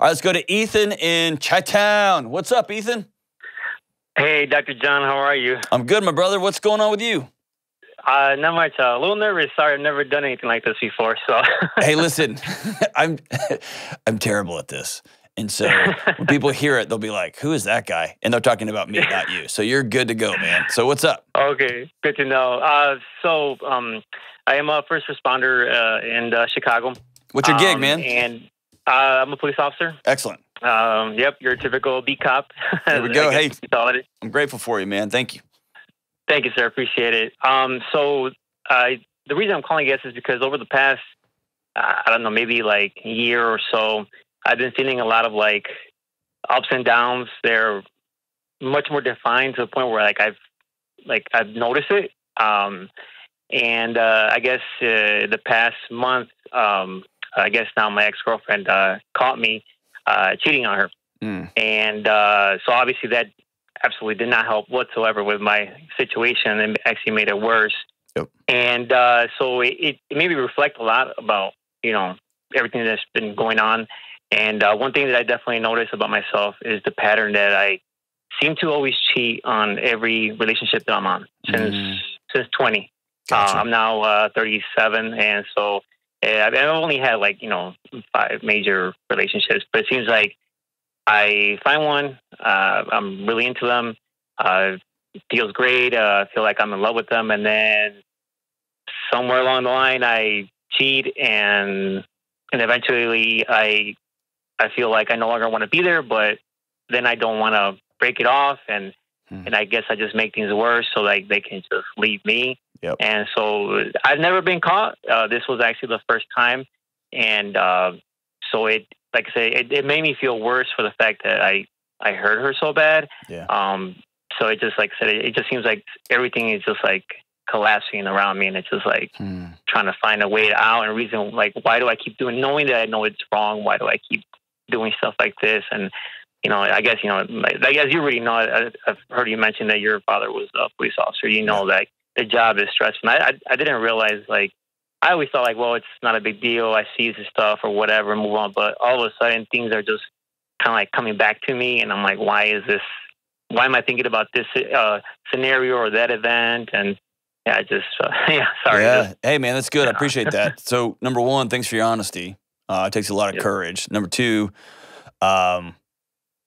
All right, let's go to Ethan in Chi-Town. What's up, Ethan? Hey, Dr. John, how are you? I'm good, my brother. What's going on with you? Not much. A little nervous. Sorry, I've never done anything like this before. So. Hey, listen, I'm terrible at this. And so when people hear it, they'll be like, who is that guy? And they're talking about me, not you. So you're good to go, man. So what's up? Okay, good to know. I am a first responder in Chicago. What's your gig, man? And I'm a police officer. Excellent. Yep, your typical beat cop. There we go. Hey, I'm grateful for you, man. Thank you. Thank you, sir. Appreciate it. The reason I'm calling, I guess, is because over the past, I don't know, maybe like a year or so, I've been feeling a lot of like ups and downs. They're much more defined to the point where I've noticed it. I guess the past month, I guess now my ex-girlfriend caught me cheating on her. And so obviously that absolutely did not help whatsoever with my situation and actually made it worse. Yep. And so it made me reflect a lot about, everything that's been going on. And one thing that I definitely noticed about myself is the pattern that I seem to always cheat on every relationship that I'm on since 20. Gotcha. I'm now 37, and so I've only had 5 major relationships. But it seems like I find one, I'm really into them, it feels great, I feel like I'm in love with them, and then somewhere along the line I cheat, and eventually I feel like I no longer want to be there, but then I don't want to break it off, and I guess I just make things worse so like they can just leave me. Yep. And so I've never been caught. This was actually the first time, and so it, like I say, it made me feel worse for the fact that I hurt her so bad. Yeah. So it just, like I said, it just seems like everything is just like collapsing around me, and it's just like trying to find a way out and reason, like, why do I keep doing, knowing that I know it's wrong, why do I keep doing stuff like this? And I guess you already know, I've heard you mention that your father was a police officer. That the job is stressful. And I didn't realize, like, I always thought, like, well, it's not a big deal, I see this stuff or whatever, move on. But all of a sudden things are just kind of like coming back to me, and I'm like, why am I thinking about this scenario or that event? And sorry. Yeah. Hey, man, that's good. I appreciate that. So, number one, thanks for your honesty. It takes a lot of courage. Number two,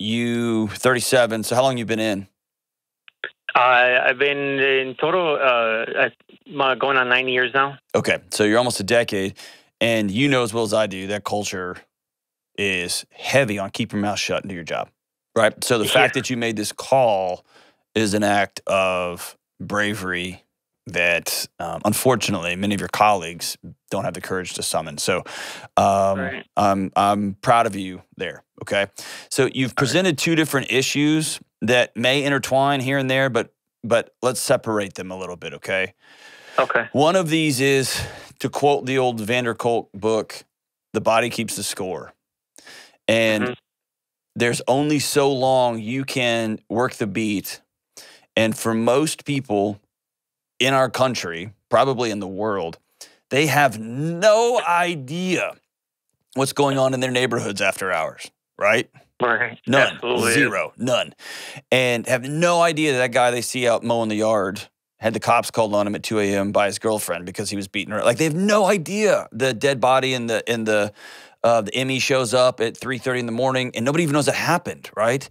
you 37. So how long you been in? I've been in total going on 9 years now. Okay. So you're almost a decade, and you know as well as I do that culture is heavy on keep your mouth shut and do your job, right? So the fact that you made this call is an act of bravery that unfortunately many of your colleagues don't have the courage to summon. So Right. I'm proud of you there, okay? So you've presented two different issues that may intertwine here and there, but let's separate them a little bit, okay? Okay. One of these is, to quote the old Vander Kolk book, the body keeps the score. And there's only so long you can work the beat. And for most people in our country, probably in the world, they have no idea what's going on in their neighborhoods after hours, right? Right. None. Absolutely. Zero. None. And have no idea that guy they see out mowing the yard had the cops called on him at 2 a.m. by his girlfriend because he was beating her. Like, they have no idea the dead body in the ME shows up at 3:30 in the morning, and nobody even knows it happened, right?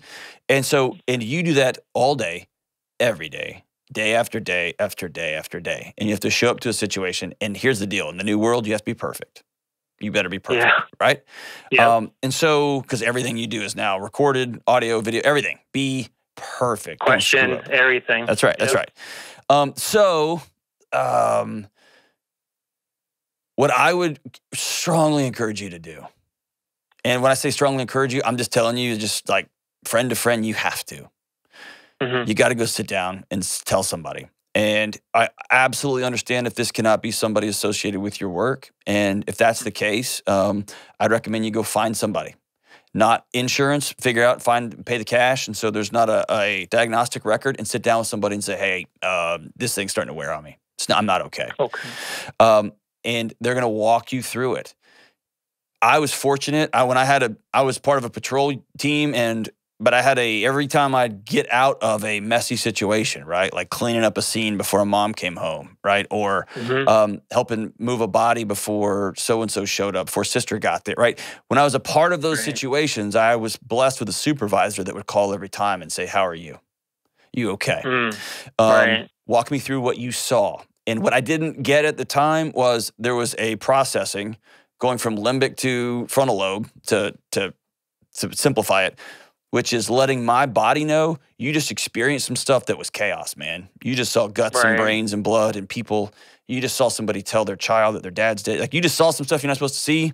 And so, and you do that all day, every day, day after day after day after day. And you have to show up to a situation, and here's the deal. In the new world, you have to be perfect. You better be perfect, right? Yeah. And so, because everything you do is now recorded, audio, video, everything. Be perfect. Don't screw Question, up. everything. That's right. That's right. What I would strongly encourage you to do, and when I say strongly encourage you, I'm just telling you, just like friend to friend, you have to. You got to go sit down and tell somebody. And I absolutely understand if this cannot be somebody associated with your work. And if that's the case, I'd recommend you go find somebody. Not insurance, figure out, pay the cash. And so there's not a diagnostic record, and sit down with somebody and say, hey, this thing's starting to wear on me. I'm not okay. Okay. And they're going to walk you through it. I was fortunate. I was part of a patrol team, but I had every time I'd get out of a messy situation, right? Like cleaning up a scene before a mom came home, right? Or helping move a body before so-and-so showed up, before sister got there, right? When I was a part of those situations, I was blessed with a supervisor that would call every time and say, how are you? You okay? Walk me through what you saw. And what I didn't get at the time was there was a processing going from limbic to frontal lobe to simplify it, which is letting my body know you just experienced some stuff that was chaos, man. You just saw guts and brains and blood and people. You just saw somebody tell their child that their dad's dead. Like, you just saw some stuff you're not supposed to see.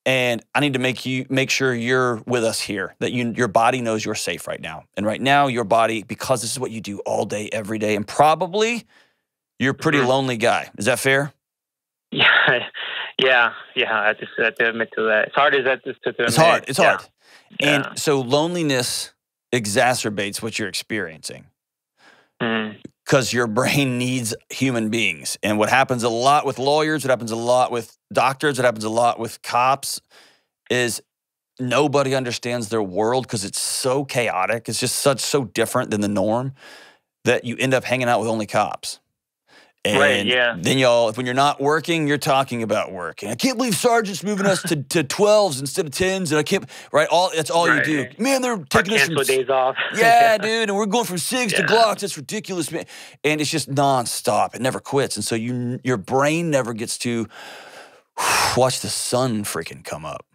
And I need to make sure you're with us here, that your body knows you're safe right now. And right now, your body, because this is what you do all day, every day, and probably you're a pretty lonely guy. Is that fair? Yeah. I just have to admit to that. It's hard as that to admit. It's hard. Yeah. And so loneliness exacerbates what you're experiencing because your brain needs human beings. And what happens a lot with lawyers, what happens a lot with doctors, what happens a lot with cops is nobody understands their world because it's so chaotic. It's just so different than the norm that you end up hanging out with only cops. And then when you're not working, you're talking about work. And I can't believe Sergeant's moving us to 12s instead of 10s. And I can't, that's all you do. Man, they're taking us from days off. Yeah, dude. And we're going from SIGs to Glocks. That's ridiculous, man. And it's just nonstop. It never quits. And so your brain never gets to watch the sun freaking come up.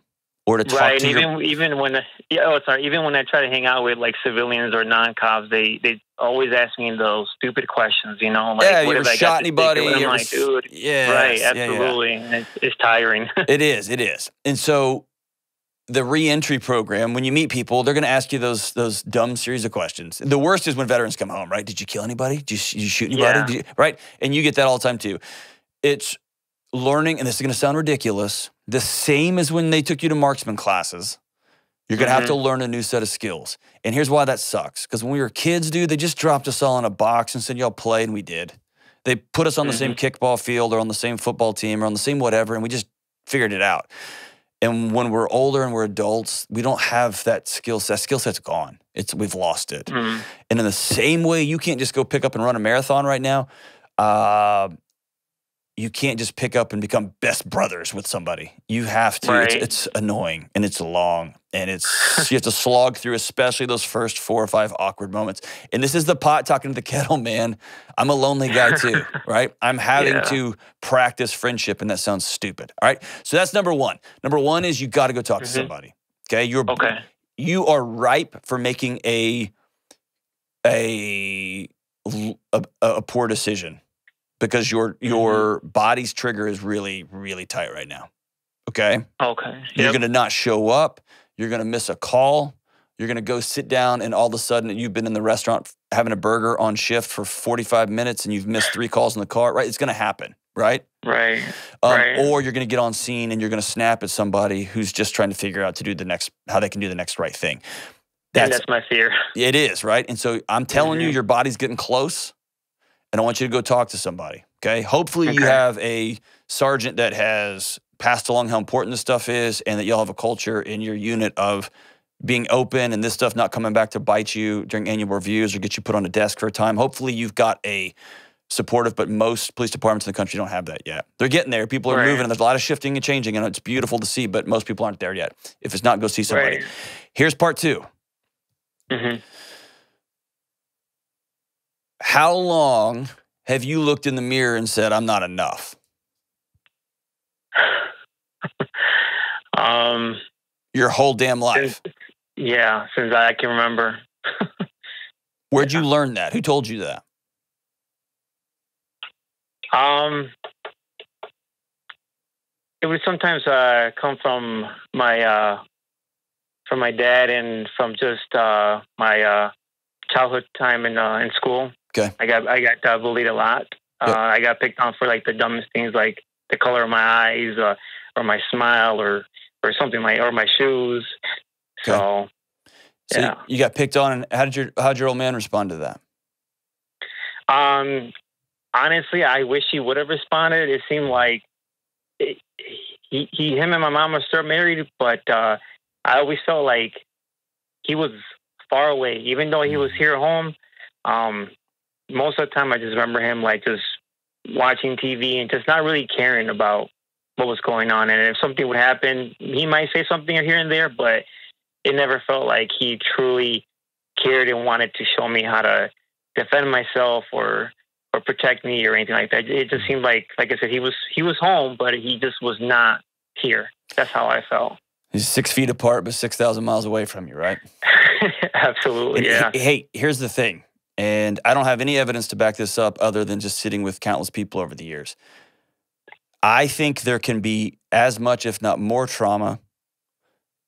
Or to talk to even when I try to hang out with like civilians or non-cops, they always ask me those stupid questions, you know, like, you ever shot anybody? I'm like, dude, absolutely. Yeah. It's tiring. It is. And so the re-entry program, when you meet people, they're going to ask you those dumb series of questions. The worst is when veterans come home, right? Did you kill anybody? Did you shoot anybody? Right? And you get that all the time too. It's learning, and this is going to sound ridiculous, the same as when they took you to marksman classes. You're going to have to learn a new set of skills. And here's why that sucks. Because when we were kids, dude, they just dropped us all in a box and said, y'all play, and we did. They put us on the same kickball field or on the same football team or on the same whatever, and we just figured it out. And when we're older and we're adults, we don't have that skill set. That skill set's gone. We've lost it. And in the same way, you can't just go pick up and run a marathon right now. You can't just pick up and become best brothers with somebody. You have to. It's annoying and it's long and you have to slog through, especially those first 4 or 5 awkward moments. And this is the pot talking to the kettle, man. I'm a lonely guy too, right? I'm having to practice friendship, and that sounds stupid. All right. So that's number one. Number one is you got to go talk to somebody. Okay. You are ripe for making a poor decision. Because your body's trigger is really, really tight right now. Okay? Okay. You're going to not show up. You're going to miss a call. You're going to go sit down, and all of a sudden you've been in the restaurant having a burger on shift for 45 minutes, and you've missed 3 calls in the car, right? It's going to happen, right? Right. Or you're going to get on scene, and you're going to snap at somebody who's just trying to figure out how they can do the next right thing. That's my fear. It is, right? And so I'm telling you, your body's getting close. And I want you to go talk to somebody, okay? Hopefully you have a sergeant that has passed along how important this stuff is, and that y'all have a culture in your unit of being open and this stuff not coming back to bite you during annual reviews or get you put on a desk for a time. Hopefully you've got a supportive, but most police departments in the country don't have that yet. They're getting there. People are moving, and there's a lot of shifting and changing, and it's beautiful to see, but most people aren't there yet. If it's not, go see somebody. Here's part 2. How long have you looked in the mirror and said, I'm not enough? Your whole damn life. Since I can remember. Where'd you learn that? Who told you that? It would sometimes come from my dad and from just my childhood time in school. Okay. I got bullied a lot. I got picked on for like the dumbest things, like the color of my eyes, or my smile, or something or my shoes. Okay. So you got picked on, and how'd your old man respond to that? Honestly, I wish he would have responded. It seemed like him and my mom are still married, but I always felt like he was far away, even though he was here at home. Most of the time, I just remember him like just watching TV and just not really caring about what was going on. And if something would happen, he might say something here and there, but it never felt like he truly cared and wanted to show me how to defend myself or protect me or anything like that. It just seemed like I said, he was home, but he just was not here. That's how I felt. He's 6 feet apart, but 6,000 miles away from you, right? Absolutely, yeah. Hey, here's the thing, and I don't have any evidence to back this up other than just sitting with countless people over the years. I think there can be as much, if not more, trauma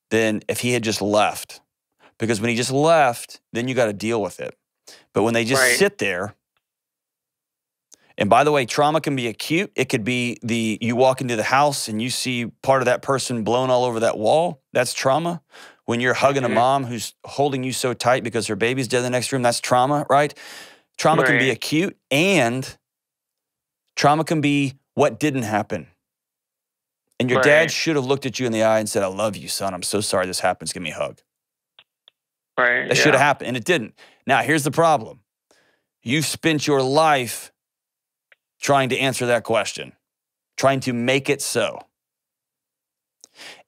than if he had just left. Because when he just left, then you got to deal with it. But when they just sit there, and by the way, trauma can be acute. It could be you walk into the house and you see part of that person blown all over that wall. That's trauma. When you're hugging a mom who's holding you so tight because her baby's dead in the next room, that's trauma, right? Trauma can be acute, and trauma can be what didn't happen. And your dad should have looked at you in the eye and said, I love you, son. I'm so sorry this happens. Give me a hug. Right. That should have happened, and it didn't. Now, here's the problem. You've spent your life trying to answer that question, trying to make it so.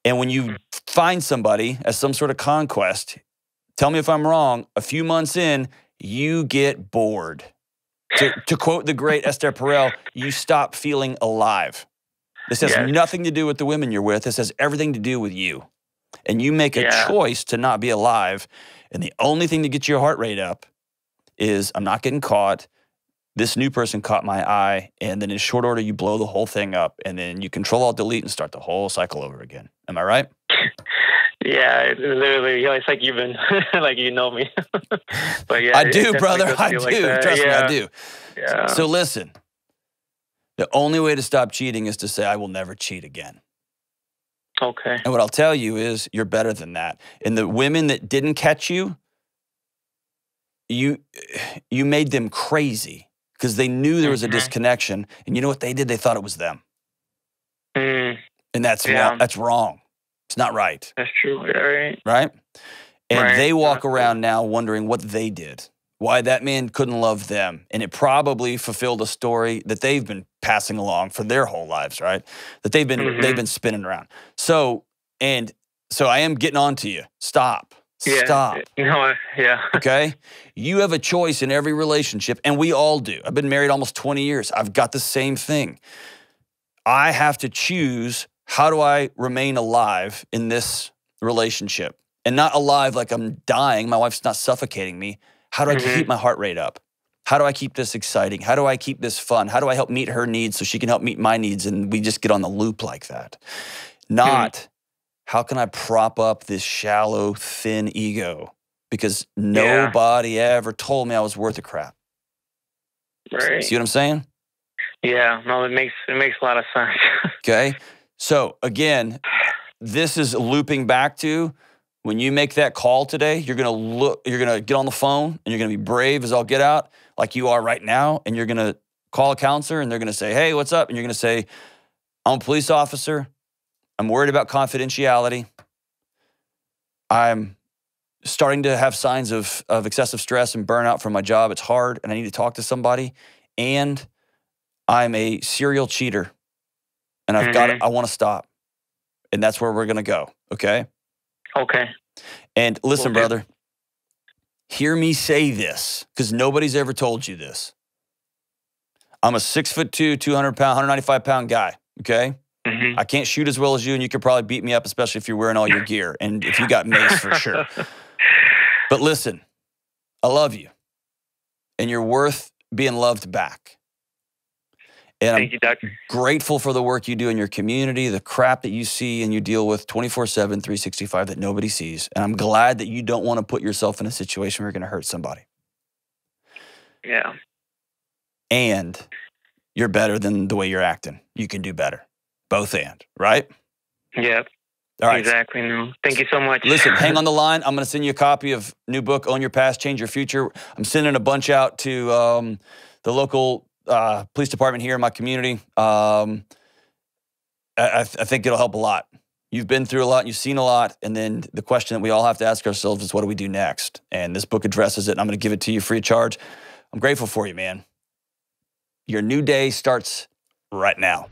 And when you find somebody as some sort of conquest, tell me if I'm wrong, a few months in, you get bored. To quote the great Esther Perel, you stop feeling alive. This has nothing to do with the women you're with. This has everything to do with you. And you make a choice to not be alive. And the only thing to get your heart rate up is, I'm not getting caught. This new person caught my eye. And then in short order, you blow the whole thing up. And then you Control-Alt-Delete and start the whole cycle over again. Am I right? Yeah, literally. It's like you've been, like you know me. But yeah, I do, brother. I do. Like Trust me, I do. Yeah. So listen, the only way to stop cheating is to say, I will never cheat again. Okay. And what I'll tell you is, you're better than that. And the women that didn't catch you, you made them crazy because they knew there was a disconnection. And you know what they did? They thought it was them. And that's wrong. That's wrong. It's not right. That's true. Right. Right? And they walk around now wondering what they did, why that man couldn't love them. And it probably fulfilled a story that they've been passing along for their whole lives, right? That they've been spinning around. So I am getting on to you. Stop. Yeah. Stop. No, yeah. Okay? You have a choice in every relationship, and we all do. I've been married almost 20 years. I've got the same thing. I have to choose, how do I remain alive in this relationship? And not alive like I'm dying. My wife's not suffocating me. How do I keep my heart rate up? How do I keep this exciting? How do I keep this fun? How do I help meet her needs so she can help meet my needs? And we just get on the loop like that. Not, how can I prop up this shallow, thin ego? Because nobody ever told me I was worth a crap. Right. See what I'm saying? Yeah. No, it makes a lot of sense. Okay. So again, this is looping back to, when you make that call today, you're gonna get on the phone and you're gonna be brave as all get out, like you are right now, and you're gonna call a counselor and they're gonna say, hey, what's up? And you're gonna say, I'm a police officer. I'm worried about confidentiality. I'm starting to have signs of excessive stress and burnout from my job. It's hard and I need to talk to somebody. And I'm a serial cheater and I want to stop. And that's where we're gonna go, okay? Okay. And listen, brother, hear me say this, because nobody's ever told you this. I'm a 6'2", 200-pound, 195-pound guy, okay? I can't shoot as well as you, and you could probably beat me up, especially if you're wearing all your gear, and if you got mace for sure. But listen, I love you, and you're worth being loved back. And Thank you, Doctor. Grateful for the work you do in your community, the crap that you see and you deal with 24/7, 365 that nobody sees. And I'm glad that you don't want to put yourself in a situation where you're going to hurt somebody. Yeah. And you're better than the way you're acting. You can do better. Both and, right? Yep. All right. Exactly. No. Thank you so much. Listen, hang on the line. I'm going to send you a copy of new book, Own Your Past, Change Your Future. I'm sending a bunch out to the local police department here in my community. I think it'll help a lot. You've been through a lot, you've seen a lot, and then the question that we all have to ask ourselves is, what do we do next? And this book addresses it, and I'm going to give it to you free of charge. I'm grateful for you, man. Your new day starts right now.